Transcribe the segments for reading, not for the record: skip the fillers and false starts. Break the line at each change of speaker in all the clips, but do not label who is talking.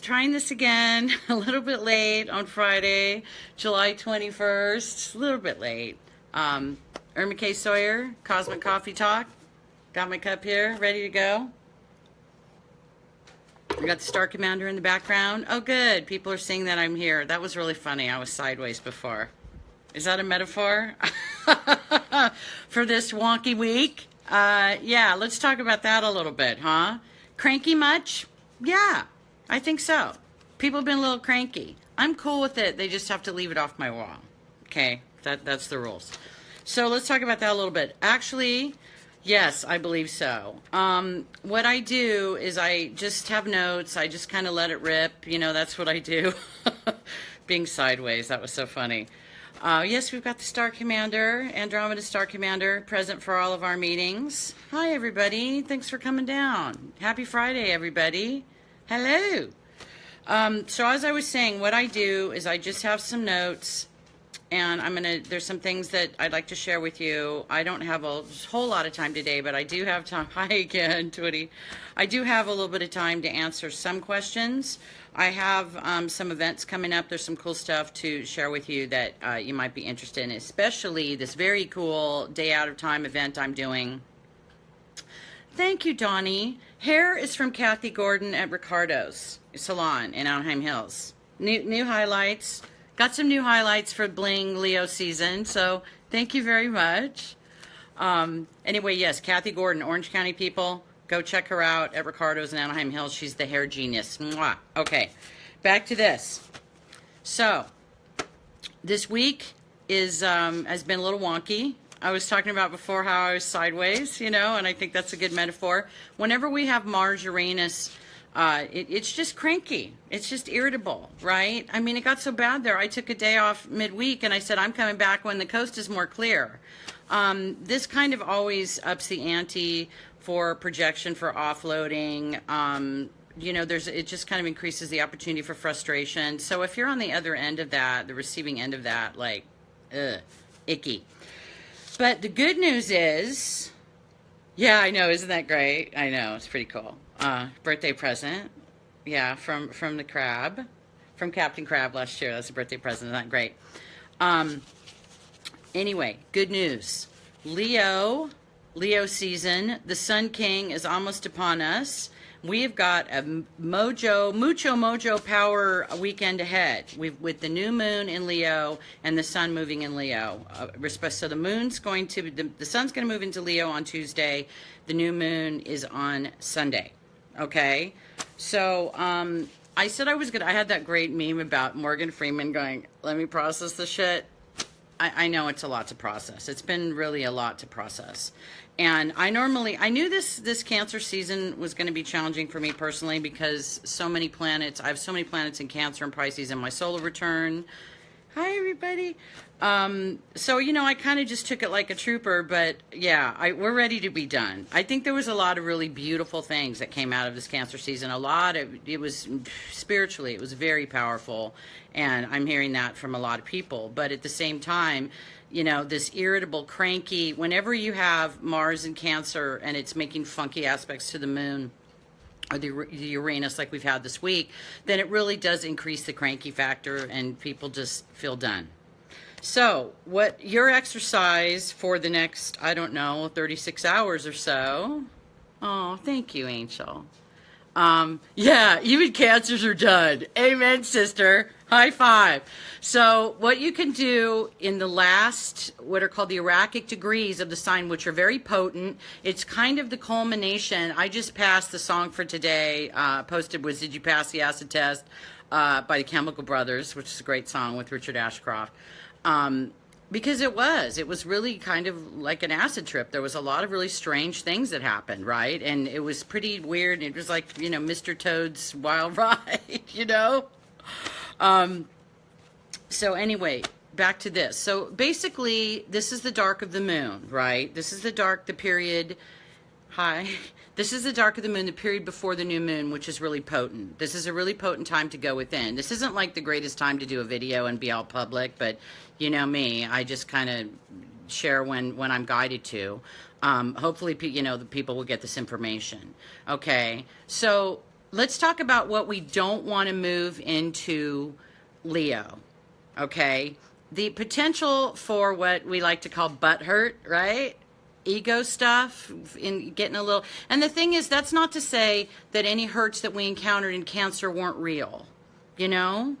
trying this again a little bit late on Friday, July 21st. A little bit late. Irma K. Sawyer, Cosmic Coffee Talk. Got my cup here, ready to go. We got the Star Commander in the background. Oh, good. People are seeing that I'm here. That was really funny. I was sideways before. Is that a metaphor for this wonky week? Yeah, let's talk about that a little bit, huh? Cranky much? Yeah, I think so. People have been a little cranky. I'm cool with it. They just have to leave it off my wall. Okay, that's the rules. So let's talk about that a little bit. Actually, yes, I believe so. What I do is I just have notes. I just kind of let it rip. You know, that's what I do. Being sideways, that was so funny. Yes, we've got the Star Commander, Andromeda Star Commander, present for all of our meetings. Hi, everybody. Thanks for coming down. Happy Friday, everybody. Hello. So as I was saying, what I do is I just have some notes, and there's some things that I'd like to share with you. I don't have a whole lot of time today, but I do have time. Hi again, Twitty. I do have a little bit of time to answer some questions. I have some events coming up. There's some cool stuff to share with you that you might be interested in, especially this very cool Day Out of Time event I'm doing. Thank you, Donnie. Hair is from Kathy Gordon at Ricardo's Salon in Anaheim Hills. New highlights. Got some new highlights for Bling Leo season, so thank you very much. Anyway, yes, Kathy Gordon, Orange County people. Go check her out at Ricardo's in Anaheim Hills. She's the hair genius. Mwah. Okay, back to this. So, this week has been a little wonky. I was talking about before how I was sideways, you know, and I think that's a good metaphor. Whenever we have Mars, Uranus, it's just cranky. It's just irritable, right? I mean, it got so bad there. I took a day off midweek, and I said, I'm coming back when the coast is more clear. This kind of always ups the ante for projection, for offloading. You know, it just kind of increases the opportunity for frustration. So if you're on the other end of that, the receiving end of that, like, icky. But the good news is, yeah, I know, isn't that great? I know, it's pretty cool. Birthday present, yeah, from the crab, from Captain Crab last year. That's a birthday present. Isn't that great? Anyway, good news. Leo season. The Sun King is almost upon us. We have got a mucho mojo power weekend ahead. With the new moon in Leo and the sun moving in Leo. So the sun's going to move into Leo on Tuesday. The new moon is on Sunday. Okay, so I said I had that great meme about Morgan Freeman going, let me process the shit. I know it's a lot to process. It's been really a lot to process. And I knew this Cancer season was going to be challenging for me personally because I have so many planets in Cancer and Pisces in my solar return. Hi, everybody. So, you know, I kind of just took it like a trooper, but yeah, we're ready to be done. I think there was a lot of really beautiful things that came out of this Cancer season. It was spiritually, it was very powerful. And I'm hearing that from a lot of people. But at the same time, you know, this irritable, cranky, whenever you have Mars in Cancer and it's making funky aspects to the moon, or the Uranus like we've had this week, then it really does increase the cranky factor and people just feel done. So what your exercise for the next, I don't know, 36 hours or so. Oh, thank you, Angel. Yeah, even Cancers are done. Amen, sister. High five. So what you can do in the last, what are called the erratic degrees of the sign, which are very potent, it's kind of the culmination. I just passed the song for today, posted was Did You Pass the Acid Test by the Chemical Brothers, which is a great song with Richard Ashcroft. Because it was really kind of like an acid trip. There was a lot of really strange things that happened, right? And it was pretty weird. It was like, you know, Mr. Toad's Wild Ride, you know? So anyway, back to this. So basically, this is the dark of the moon, right? This is the period, this is the dark of the moon, the period before the new moon, which is really potent. This is a really potent time to go within. This isn't like the greatest time to do a video and be all public, but you know me, I just kind of share when I'm guided to. Hopefully, you know, the people will get this information. Okay, so let's talk about what we don't want to move into Leo, okay? The potential for what we like to call butt hurt, right? Ego stuff, in getting a little, and the thing is, that's not to say that any hurts that we encountered in Cancer weren't real, you know?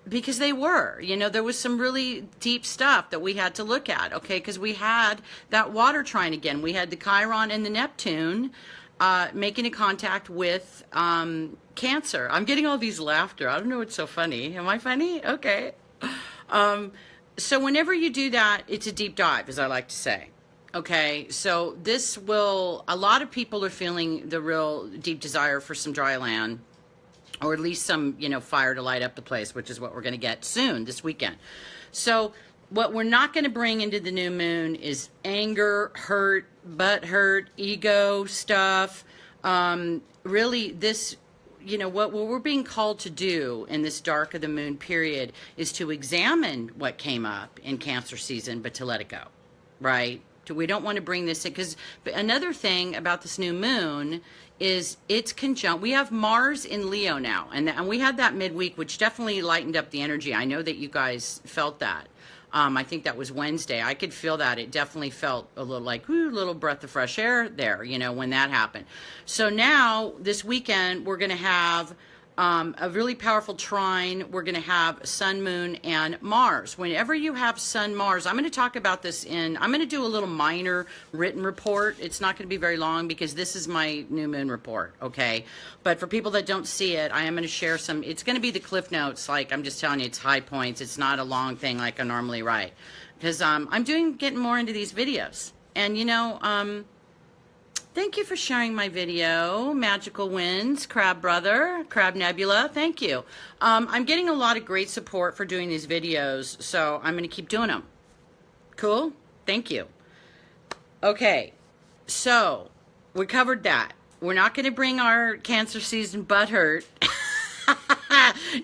Because they were, you know, there was some really deep stuff that we had to look at, okay? Because we had that water trine again. We had the Chiron and the Neptune making a contact with Cancer. I'm getting all these laughter. I don't know what's so funny. Am I funny? Okay. So whenever you do that, it's a deep dive, as I like to say. Okay, so this will, a lot of people are feeling the real deep desire for some dry land, or at least some, you know, fire to light up the place, which is what we're going to get soon this weekend. So what we're not going to bring into the new moon is anger, hurt, butt hurt, ego stuff. Really, this, you know, what we're being called to do in this dark of the moon period is to examine what came up in Cancer season, but to let it go, right? We don't want to bring this in, because another thing about this new moon is it's conjunct. We have Mars in Leo now, and we had that midweek, which definitely lightened up the energy. I know that you guys felt that. I think that was Wednesday. I could feel that. It definitely felt a little like, ooh, little breath of fresh air there, you know, when that happened. So now, this weekend, we're going to have a really powerful trine. We're going to have Sun, Moon, and Mars. Whenever you have Sun, Mars, I'm going to talk about this I'm going to do a little minor written report. It's not going to be very long because this is my new moon report, okay? But for people that don't see it, I am going to share some. It's going to be the Cliff Notes. Like, I'm just telling you, it's high points. It's not a long thing like I normally write. Because I'm getting more into these videos. And, you know, thank you for sharing my video, Magical Winds, Crab Brother, Crab Nebula, thank you. I'm getting a lot of great support for doing these videos, so I'm going to keep doing them. Cool? Thank you. Okay, so we covered that. We're not going to bring our Cancer season butthurt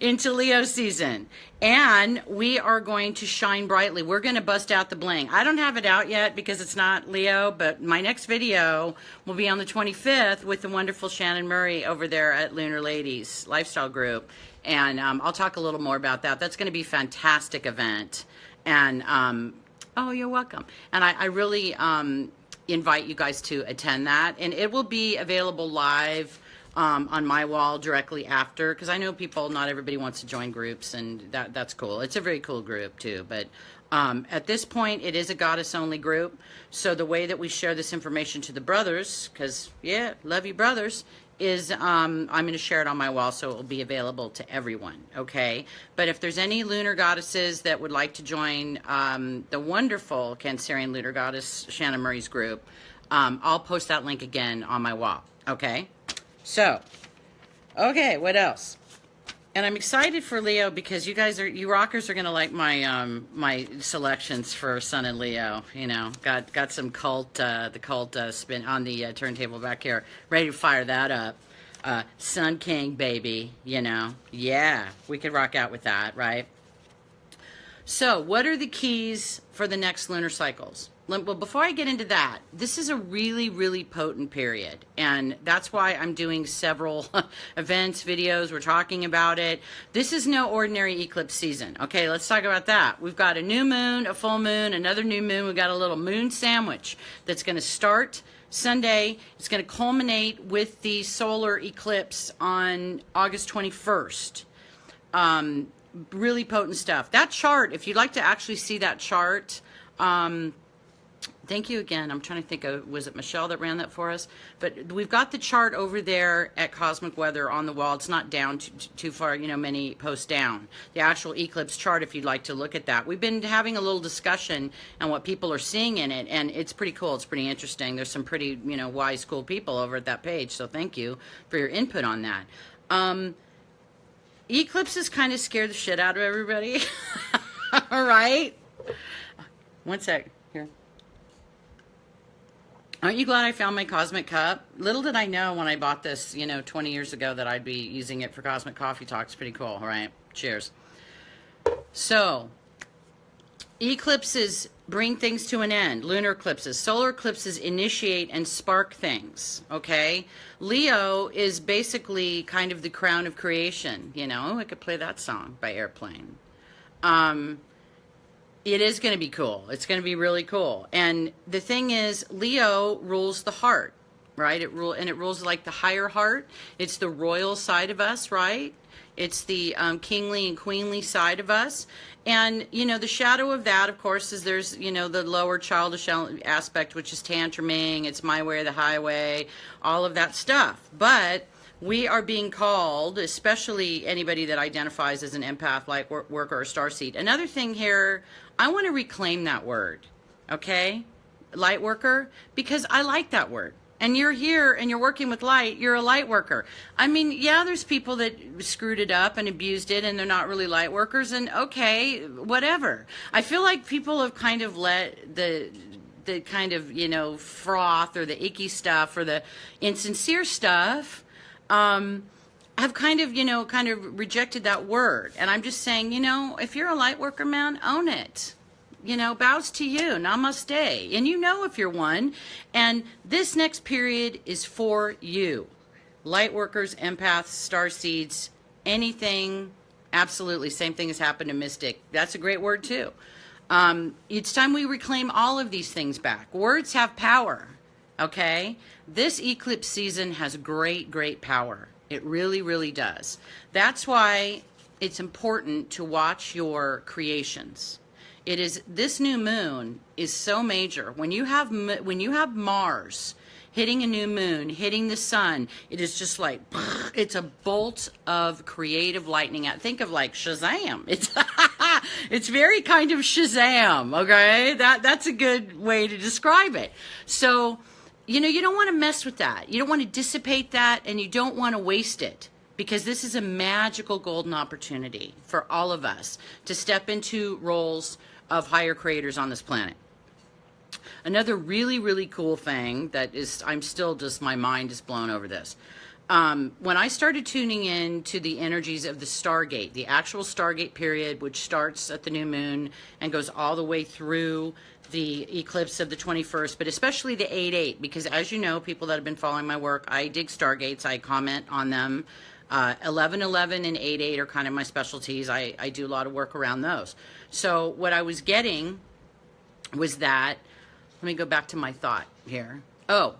into Leo season. And we are going to shine brightly. We're going to bust out the bling. I don't have it out yet because it's not Leo, but my next video will be on the 25th with the wonderful Shannon Murray over there at Lunar Ladies Lifestyle Group. And I'll talk a little more about that. That's going to be a fantastic event. And, oh, you're welcome. And I really invite you guys to attend that. And it will be available live on my wall directly after, because I know not everybody wants to join groups, and that's cool. It's a very cool group too, but at this point it is a goddess only group. So the way that we share this information to the brothers, because yeah, love you brothers, is I'm going to share it on my wall, so it will be available to everyone, okay? But if there's any lunar goddesses that would like to join the wonderful Cancerian lunar goddess Shannon Murray's group, I'll post that link again on my wall, okay? So, okay, what else? And I'm excited for Leo because you rockers are gonna like my my selections for Sun and Leo. You know, got some the cult spin on the turntable back here, ready to fire that up. Sun King, baby. You know, yeah, we could rock out with that, right? So, what are the keys for the next lunar cycles? Well, before I get into that, this is a really, really potent period. And that's why I'm doing several events, videos. We're talking about it. This is no ordinary eclipse season. Okay, let's talk about that. We've got a new moon, a full moon, another new moon. We've got a little moon sandwich that's going to start Sunday. It's going to culminate with the solar eclipse on August 21st. Really potent stuff. That chart, if you'd like to actually see that chart, thank you again. I'm trying to think of, was it Michelle that ran that for us? But we've got the chart over there at Cosmic Weather on the wall. It's not down too far, you know, many posts down. The actual eclipse chart, if you'd like to look at that. We've been having a little discussion on what people are seeing in it, and it's pretty cool. It's pretty interesting. There's some pretty, you know, wise, cool people over at that page, so thank you for your input on that. Eclipses kind of scare the shit out of everybody. All right? One sec. Here. Aren't you glad I found my Cosmic Cup? Little did I know when I bought this, you know, 20 years ago that I'd be using it for Cosmic Coffee Talks. Pretty cool, right? Cheers. So, Eclipses bring things to an end. Lunar eclipses. Solar eclipses initiate and spark things, okay? Leo is basically kind of the crown of creation, you know? I could play that song by Airplane. It is going to be cool. It's going to be really cool. And the thing is, Leo rules the heart, right? It rules like the higher heart. It's the royal side of us, right? It's the kingly and queenly side of us. And, you know, the shadow of that, of course, is there's, you know, the lower childish aspect, which is tantruming. It's my way or the highway, all of that stuff. But we are being called, especially anybody that identifies as an empath, light worker, or starseed. Another thing here, I want to reclaim that word, okay? Light worker, because I like that word. And you're here and you're working with light, you're a light worker. I mean, yeah, there's people that screwed it up and abused it and they're not really light workers, and okay, whatever. I feel like people have kind of let the kind of, you know, froth or the icky stuff or the insincere stuff have kind of, you know, kind of rejected that word. And I'm just saying, you know, if you're a light worker, man, own it. You know, bows to you, namaste. And you know if you're one. And this next period is for you. Light workers, empaths, starseeds, anything, absolutely. Same thing has happened to Mystic. That's a great word too. It's time we reclaim all of these things back. Words have power, okay? This eclipse season has great, great power. It really, really does. That's why it's important to watch your creations. It is, this new moon is so major. When you have Mars hitting a new moon, hitting the sun, it is just like, it's a bolt of creative lightning. Think of like Shazam. It's very kind of Shazam, okay? That's a good way to describe it. So, you know, you don't want to mess with that. You don't want to dissipate that, and you don't want to waste it. Because this is a magical golden opportunity for all of us to step into roles of higher creators on this planet. Another really, really cool thing that is, I'm still just, my mind is blown over this. When I started tuning in to the energies of the Stargate, the actual Stargate period, which starts at the new moon and goes all the way through the eclipse of the 21st, but especially the 8-8, because as you know, people that have been following my work, I dig Stargates, I comment on them. 11-11 and 8-8 are kind of my specialties. I do a lot of work around those. So what I was getting was that, let me go back to my thought here. Oh,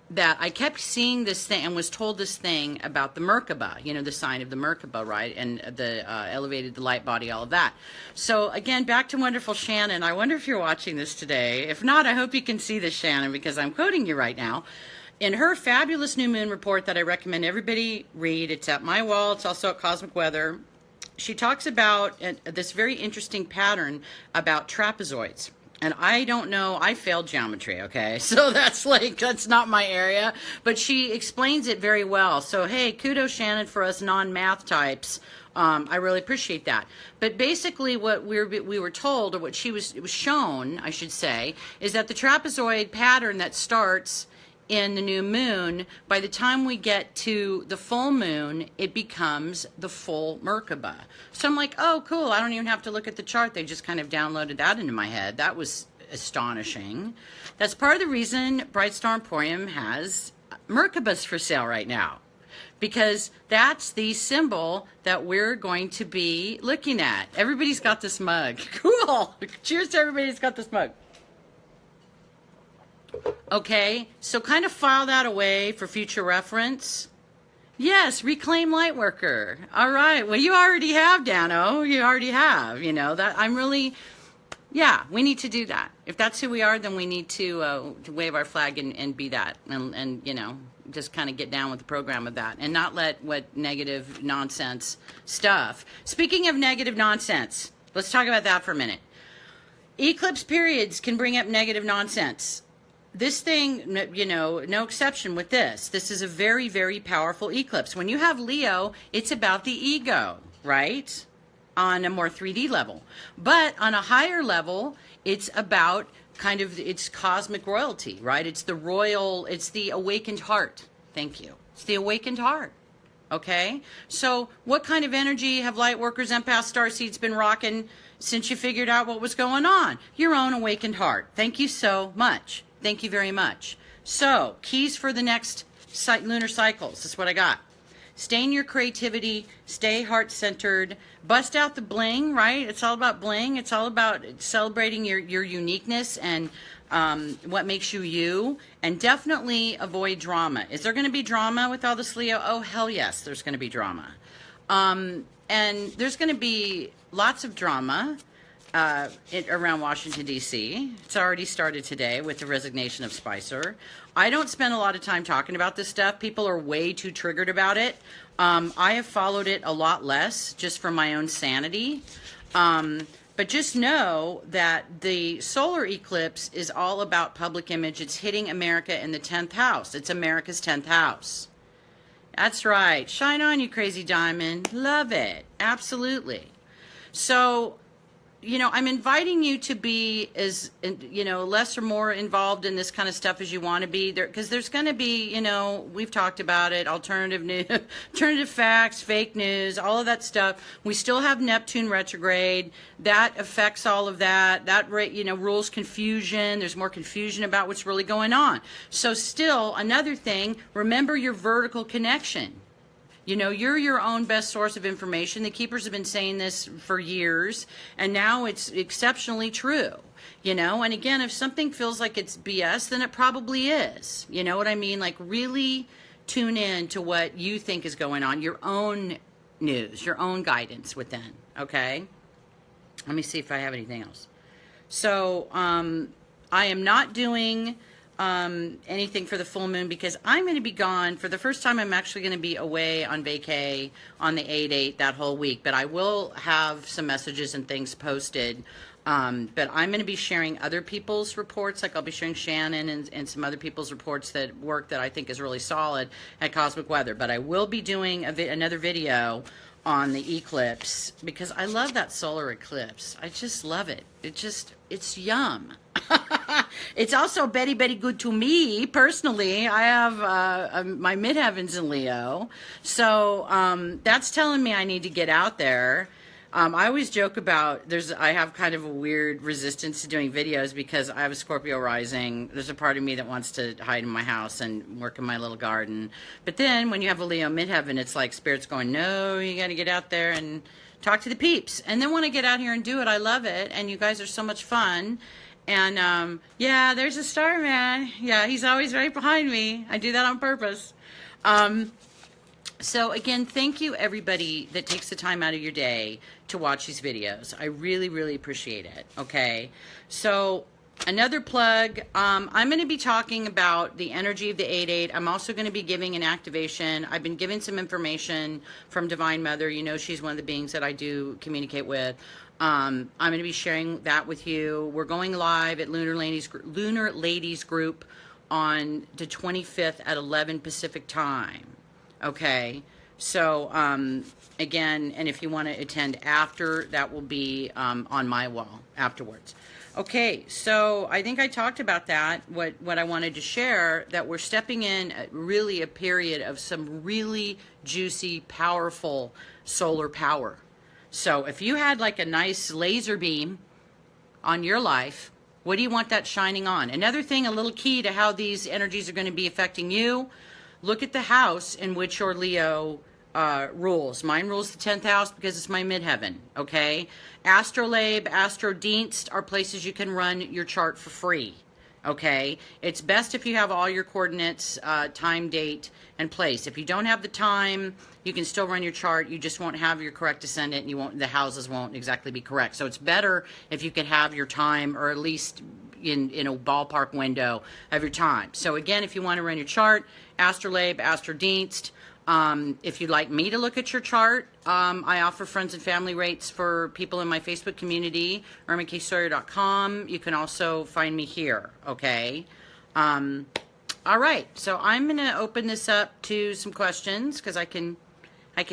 that I kept seeing this thing and was told this thing about the Merkaba, you know, the sign of the Merkaba, right? And the elevated, the light body, all of that. So again, back to wonderful Shannon. I wonder if you're watching this today. If not, I hope you can see this, Shannon, because I'm quoting you right now. In her fabulous new moon report that I recommend everybody read, it's at my wall, it's also at Cosmic Weather, she talks about this very interesting pattern about trapezoids. And I don't know, I failed geometry, okay? So that's not my area. But she explains it very well. So hey, kudos, Shannon, for us non-math types. I really appreciate that. But basically what we were told, or what it was shown, I should say, is that the trapezoid pattern that starts in the new moon, by the time we get to the full moon, it becomes the full Merkaba. So I'm like, oh, cool. I don't even have to look at the chart. They just kind of downloaded that into my head. That was astonishing. That's part of the reason Bright Star Emporium has Merkabas for sale right now, because that's the symbol that we're going to be looking at. Everybody's got this mug. Cool. Cheers to everybody who's got this mug. Okay, so kind of file that away for future reference. Yes, reclaim lightworker. All right, well, you already have, Dano. You already have, you know, that I'm really, yeah, we need to do that. If that's who we are, then we need to wave our flag and be that, and you know, just kind of get down with the program of that and not let what negative nonsense stuff. Speaking of negative nonsense, let's talk about that for a minute. Eclipse periods can bring up negative nonsense. This thing, you know, no exception with this. This is a very, very powerful eclipse. When you have Leo, it's about the ego, right? On a more 3D level. But on a higher level, it's about kind of, it's cosmic royalty, right? It's the royal, it's the awakened heart. Thank you. It's the awakened heart. Okay? So what kind of energy have light workers, empaths, starseeds been rocking since you figured out what was going on. Your own awakened heart. Thank you so much. Thank you very much. So, keys for the next lunar cycles. This is what I got. Stay in your creativity. Stay heart-centered. Bust out the bling, right? It's all about bling. It's all about celebrating your uniqueness and what makes you you. And definitely avoid drama. Is there going to be drama with all this, Leo? Oh, hell yes, there's going to be drama. And there's going to be lots of drama around Washington, D.C. It's already started today with the resignation of Spicer. I don't spend a lot of time talking about this stuff. People are way too triggered about it. I have followed it a lot less just for my own sanity. But just know that the solar eclipse is all about public image. It's hitting America in the 10th house. It's America's 10th house. That's right. Shine on, you crazy diamond. Love it. Absolutely. So, you know, I'm inviting you to be as, you know, less or more involved in this kind of stuff as you want to be there, because there's going to be, you know, we've talked about it, alternative news, alternative facts, fake news, all of that stuff. We still have Neptune retrograde. That affects all of that. That, you know, rules confusion. There's more confusion about what's really going on. So still, another thing, remember your vertical connection. You know, you're your own best source of information. The keepers have been saying this for years, and now it's exceptionally true. You know, and again, if something feels like it's BS, then it probably is. You know what I mean? Like, really tune in to what you think is going on, your own news, your own guidance within, okay? Let me see if I have anything else. So, I am not doing anything for the full moon because I'm going to be gone. For the first time, I'm actually going to be away on vacay on the 8/8 that whole week, but I will have some messages and things posted. But I'm going to be sharing other people's reports, like I'll be sharing Shannon and some other people's reports that work that I think is really solid at Cosmic Weather. But I will be doing another video on the eclipse because I love that solar eclipse. I just love it. It's yum. It's also very, very good to me personally. I have my midheavens in Leo, so that's telling me I need to get out there. I always joke about I have kind of a weird resistance to doing videos because I have a Scorpio rising. There's a part of me that wants to hide in my house and work in my little garden. But then when you have a Leo midheaven, it's like Spirit's going, no, you got to get out there and talk to the peeps. And then when I get out here and do it, I love it. And you guys are so much fun. And yeah, there's a star man. Yeah, he's always right behind me. I do that on purpose. So again, thank you everybody that takes the time out of your day to watch these videos. I really, really appreciate it. Okay. So another plug, I'm going to be talking about the energy of the 8/8. I'm also going to be giving an activation. I've been given some information from Divine Mother. You know, she's one of the beings that I do communicate with. I'm going to be sharing that with you. We're going live at Lunar Ladies Group on the 25th at 11 Pacific time. Okay, so again, and if you want to attend after, that will be on my wall afterwards. Okay, so I think I talked about that, what I wanted to share, that we're stepping in really a period of some really juicy, powerful solar power. So if you had like a nice laser beam on your life, what do you want that shining on? Another thing, a little key to how these energies are going to be affecting you, look at the house in which your Leo rules. Mine rules the 10th house because it's my midheaven, okay? Astrolabe, Astrodienst are places you can run your chart for free, okay? It's best if you have all your coordinates, time, date, and place. If you don't have the time, you can still run your chart. You just won't have your correct ascendant, and the houses won't exactly be correct. So it's better if you could have your time, or at least in a ballpark window of your time. So again, if you want to run your chart, Astrolabe, Astrodienst. If you'd like me to look at your chart, I offer friends and family rates for people in my Facebook community, irmakSawyer.com. You can also find me here, okay? All right, so I'm going to open this up to some questions because I can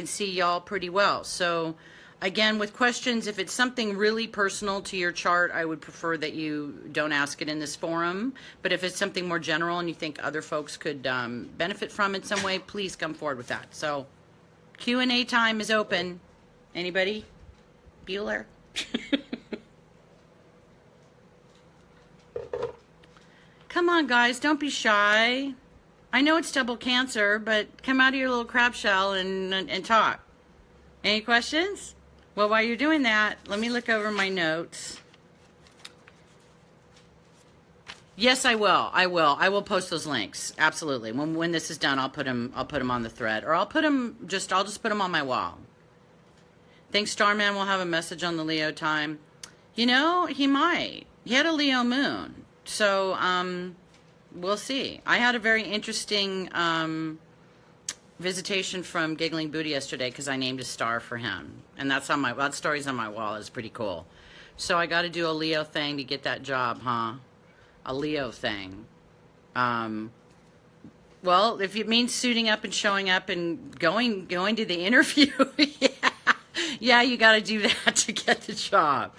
see y'all pretty well. So again, with questions, if it's something really personal to your chart, I would prefer that you don't ask it in this forum. But if it's something more general and you think other folks could benefit from it some way, please come forward with that. So Q&A time is open. Anybody? Bueller? on, guys. Don't be shy. I know it's double Cancer, but come out of your little crab shell and talk. Any questions? Well, while you're doing that, let me look over my notes. Yes, I will. I will post those links. Absolutely. When this is done, I'll put them on the thread, or I'll just put them on my wall. Think Starman will have a message on the Leo time. You know, he might. He had a Leo moon. So, we'll see. I had a very interesting visitation from Giggling Booty yesterday because I named a star for him. And that story's on my wall. It's pretty cool. So I got to do a Leo thing to get that job, huh? A Leo thing. Well, if it means suiting up and showing up and going to the interview, yeah, you got to do that to get the job.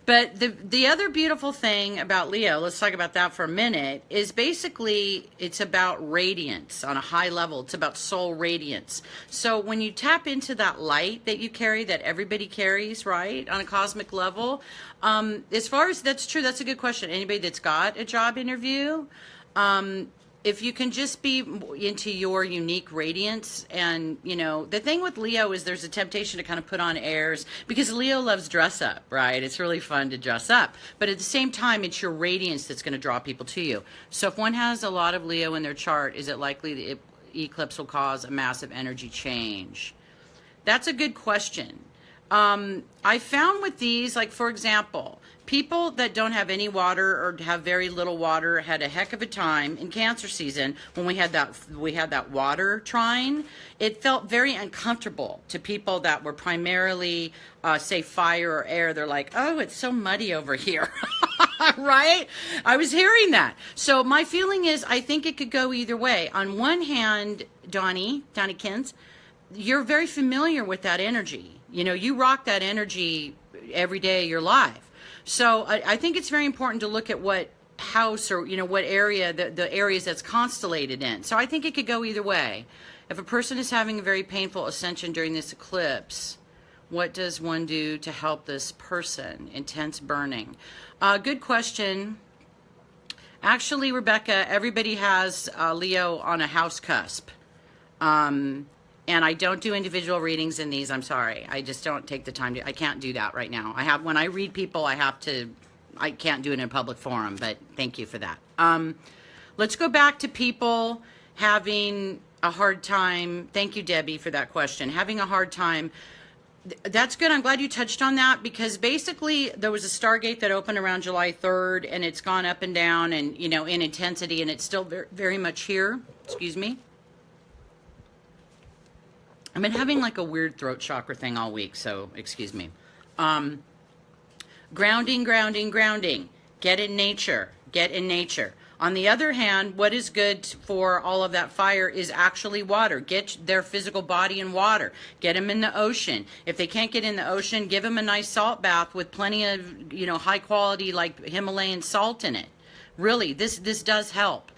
But the other beautiful thing about Leo, let's talk about that for a minute, is basically it's about radiance on a high level. It's about soul radiance. So when you tap into that light that you carry, that everybody carries, right, on a cosmic level, as far as that's true, that's a good question. Anybody that's got a job interview, if you can just be into your unique radiance, and, you know, the thing with Leo is there's a temptation to kind of put on airs, because Leo loves dress up, right? It's really fun to dress up. But at the same time, it's your radiance that's going to draw people to you. So if one has a lot of Leo in their chart, is it likely the eclipse will cause a massive energy change? That's a good question. I found with these, like, for example, people that don't have any water or have very little water had a heck of a time in Cancer season when we had that water trine. It felt very uncomfortable to people that were primarily, say, fire or air. They're like, oh, it's so muddy over here. Right? I was hearing that. So my feeling is I think it could go either way. On one hand, Donnie Kins, you're very familiar with that energy. You know, you rock that energy every day of your life. So I think it's very important to look at what house or, you know, what area, the areas that's constellated in. So I think it could go either way. If a person is having a very painful ascension during this eclipse, what does one do to help this person? Intense burning. Good question. Actually, Rebecca, everybody has Leo on a house cusp. And I don't do individual readings in these. I'm sorry. I just don't take the time to. I can't do that right now. When I read people, I can't do it in a public forum, but thank you for that. Let's go back to people having a hard time. Thank you, Debbie, for that question. Having a hard time. That's good. I'm glad you touched on that, because basically there was a Stargate that opened around July 3rd, and it's gone up and down and, you know, in intensity, and it's still very, very much here. Excuse me. I've been having like a weird throat chakra thing all week, so excuse me. Grounding. Get in nature. On the other hand, what is good for all of that fire is actually water. Get their physical body in water. Get them in the ocean. If they can't get in the ocean, give them a nice salt bath with plenty of, you know, high quality like Himalayan salt in it. Really, this does help.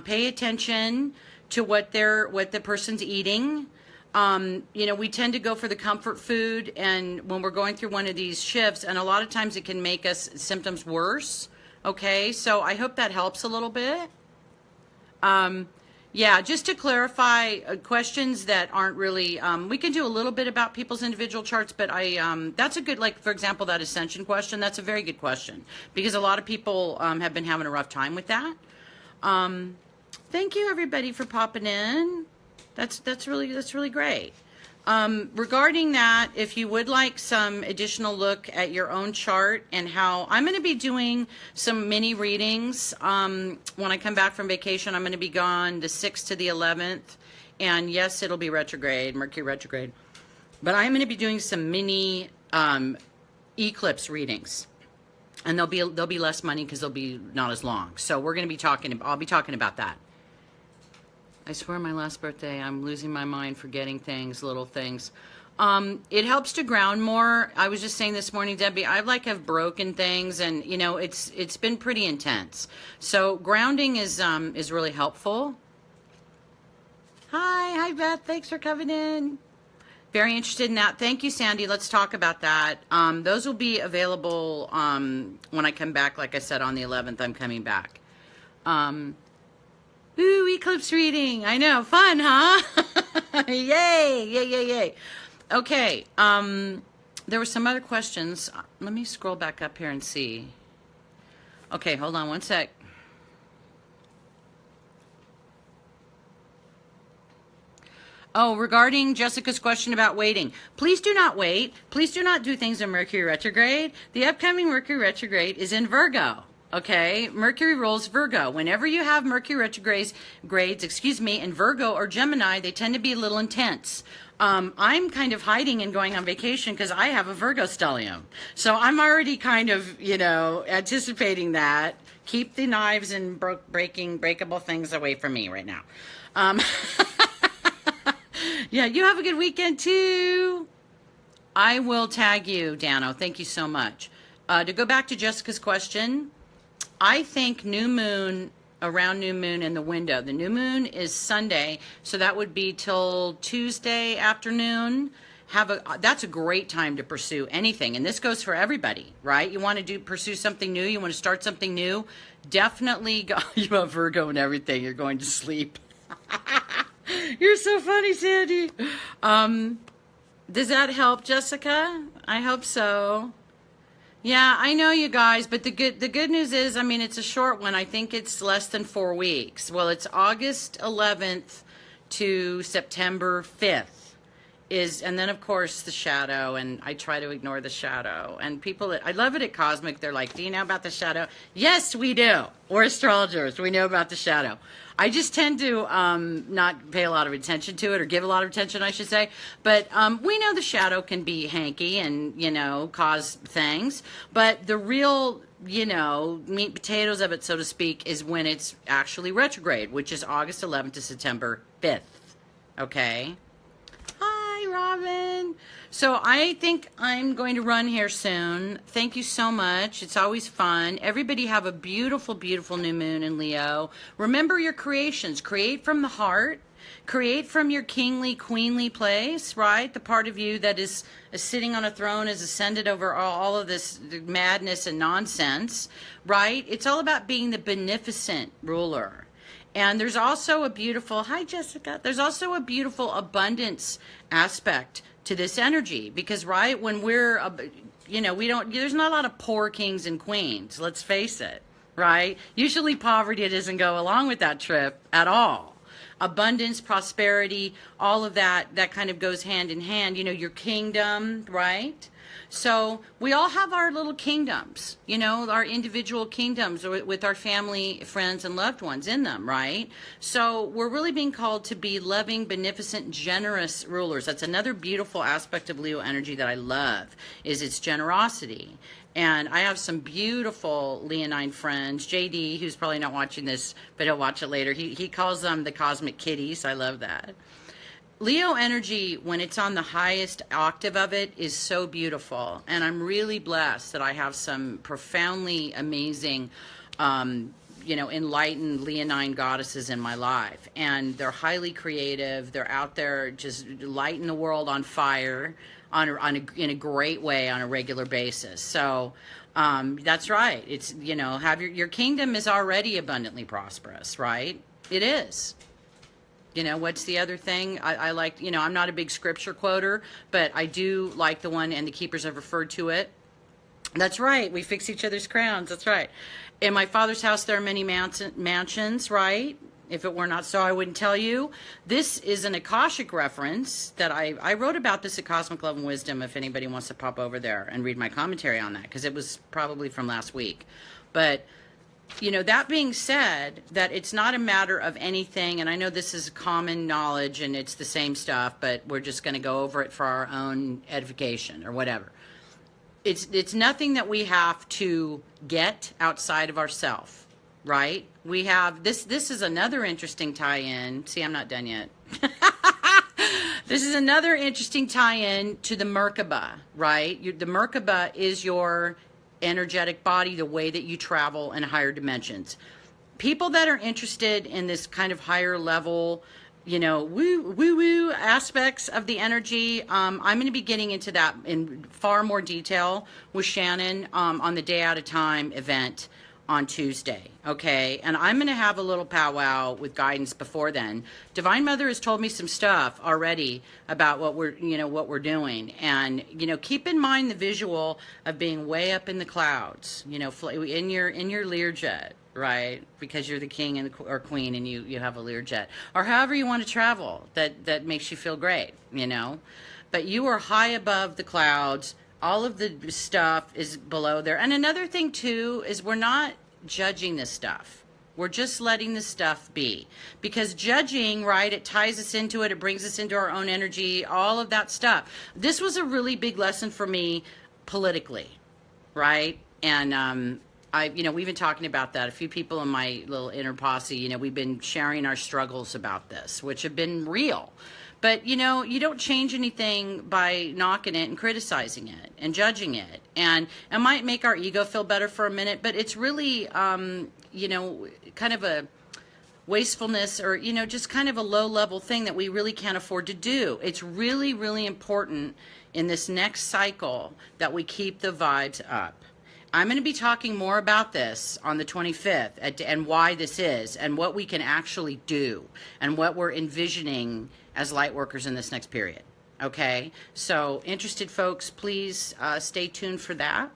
Pay attention to what the person's eating. You know, we tend to go for the comfort food, and when we're going through one of these shifts, and a lot of times it can make us symptoms worse. Okay, so I hope that helps a little bit. Yeah, just to clarify, questions that aren't really, we can do a little bit about people's individual charts, but that's a good, like, for example, that ascension question, that's a very good question, because a lot of people have been having a rough time with that. Thank you, everybody, for popping in. That's really great. Regarding that, if you would like some additional look at your own chart and how I'm going to be doing some mini readings when I come back from vacation. I'm going to be gone the 6th to the 11th, and yes, it'll be retrograde, Mercury retrograde, but I'm going to be doing some mini eclipse readings, and they'll be less money because they'll be not as long. So we're going to be I'll be talking about that. I swear my last birthday, I'm losing my mind, forgetting things, little things. It helps to ground more. I was just saying this morning, Debbie, I have broken things, and, you know, it's been pretty intense. So grounding is really helpful. Hi Beth, thanks for coming in. Very interested in that. Thank you, Sandy. Let's talk about that. Those will be available when I come back. Like I said, on the 11th, I'm coming back. Ooh, eclipse reading. I know. Fun, huh? Yay, yay, yay, yay. Okay. There were some other questions. Let me scroll back up here and see. Okay, hold on one sec. Oh, regarding Jessica's question about waiting, please do not wait. Please do not do things in Mercury retrograde. The upcoming Mercury retrograde is in Virgo. Okay, Mercury rules Virgo. Whenever you have Mercury retrogrades, in Virgo or Gemini, they tend to be a little intense. I'm kind of hiding and going on vacation because I have a Virgo stellium. So I'm already kind of, anticipating that. Keep the knives and breakable things away from me right now. Yeah, you have a good weekend too. I will tag you, Dano. Thank you so much. To go back to Jessica's question, I think around new moon in the window. The new moon is Sunday, so that would be till Tuesday afternoon. That's a great time to pursue anything, and this goes for everybody, right? You want to pursue something new, you want to start something new, definitely go. You have Virgo and everything, you're going to sleep. You're so funny, Sandy. Does that help, Jessica? I hope so. Yeah, I know, you guys, but the good news is, it's a short one. I think it's less than 4 weeks. Well, it's August 11th to September 5th. And then, of course, the shadow, and I try to ignore the shadow. And I love it at Cosmic. They're like, do you know about the shadow? Yes, we do. We're astrologers. We know about the shadow. I just tend to not pay a lot of attention to it, or give a lot of attention, I should say. But we know the shadow can be hanky and, cause things. But the real, meat and potatoes of it, so to speak, is when it's actually retrograde, which is August 11th to September 5th. Okay? Hi, Robin. So I think I'm going to run here soon. Thank you so much. It's always fun. Everybody have a beautiful, beautiful new moon in Leo. Remember your creations. Create from the heart. Create from your kingly, queenly place, right? The part of you that is sitting on a throne, is ascended over all of this madness and nonsense, right? It's all about being the beneficent ruler. And there's also a beautiful, hi Jessica, there's also a beautiful abundance aspect to this energy, because right when we're, there's not a lot of poor kings and queens, let's face it, right? Usually poverty doesn't go along with that trip at all. Abundance, prosperity, all of that kind of goes hand in hand, your kingdom, right? So we all have our little kingdoms, our individual kingdoms with our family, friends, and loved ones in them, right? So we're really being called to be loving, beneficent, generous rulers. That's another beautiful aspect of Leo energy that I love, is its generosity. And I have some beautiful Leonine friends. JD, who's probably not watching this, but he'll watch it later. He calls them the cosmic kitties. I love that. Leo energy, when it's on the highest octave of it, is so beautiful. And I'm really blessed that I have some profoundly amazing, enlightened Leonine goddesses in my life. And they're highly creative. They're out there just lighting the world on fire in a great way on a regular basis. So that's right. It's, have your kingdom is already abundantly prosperous, right? It is. What's the other thing? I like, I'm not a big scripture quoter, but I do like the one, and the keepers have referred to it. That's right. We fix each other's crowns. That's right. In my Father's house, there are many mansions, right? If it were not so, I wouldn't tell you. This is an Akashic reference that I wrote about this at Cosmic Love and Wisdom, if anybody wants to pop over there and read my commentary on that, because it was probably from last week. But that being said, that it's not a matter of anything, and I know this is common knowledge and it's the same stuff, but we're just going to go over it for our own edification or whatever. It's nothing that we have to get outside of ourselves, right? We have, this is another interesting tie-in. See, I'm not done yet. This is another interesting tie-in to the Merkaba, right? The Merkaba is your energetic body, the way that you travel in higher dimensions. People that are interested in this kind of higher level, woo aspects of the energy, I'm going to be getting into that in far more detail with Shannon on the Day Out of Time event on Tuesday, okay? And I'm going to have a little powwow with guidance before then. Divine Mother has told me some stuff already about what we're doing. And, keep in mind the visual of being way up in the clouds, in your Learjet, right? Because you're the king or queen and you have a Learjet. Or however you want to travel that makes you feel great, But you are high above the clouds. All of the stuff is below there. And another thing, too, is we're not judging this stuff. We're just letting this stuff be. Because judging, right, it ties us into it. It brings us into our own energy, all of that stuff. This was a really big lesson for me politically, right? And we've been talking about that. A few people in my little inner posse, we've been sharing our struggles about this, which have been real. But, you don't change anything by knocking it and criticizing it and judging it. And it might make our ego feel better for a minute, but it's really, kind of a wastefulness or, just kind of a low-level thing that we really can't afford to do. It's really, really important in this next cycle that we keep the vibes up. I'm going to be talking more about this on the 25th and why this is and what we can actually do and what we're envisioning as light workers in this next period. Okay? So interested folks, please stay tuned for that.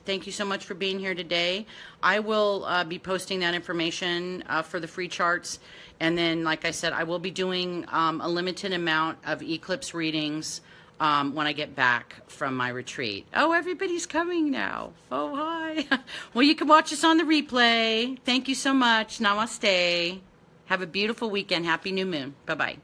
Thank you so much for being here today. I will be posting that information for the free charts. And then, like I said, I will be doing a limited amount of eclipse readings when I get back from my retreat. Oh, everybody's coming now. Oh, hi. Well, you can watch us on the replay. Thank you so much. Namaste. Have a beautiful weekend. Happy new moon. Bye-bye.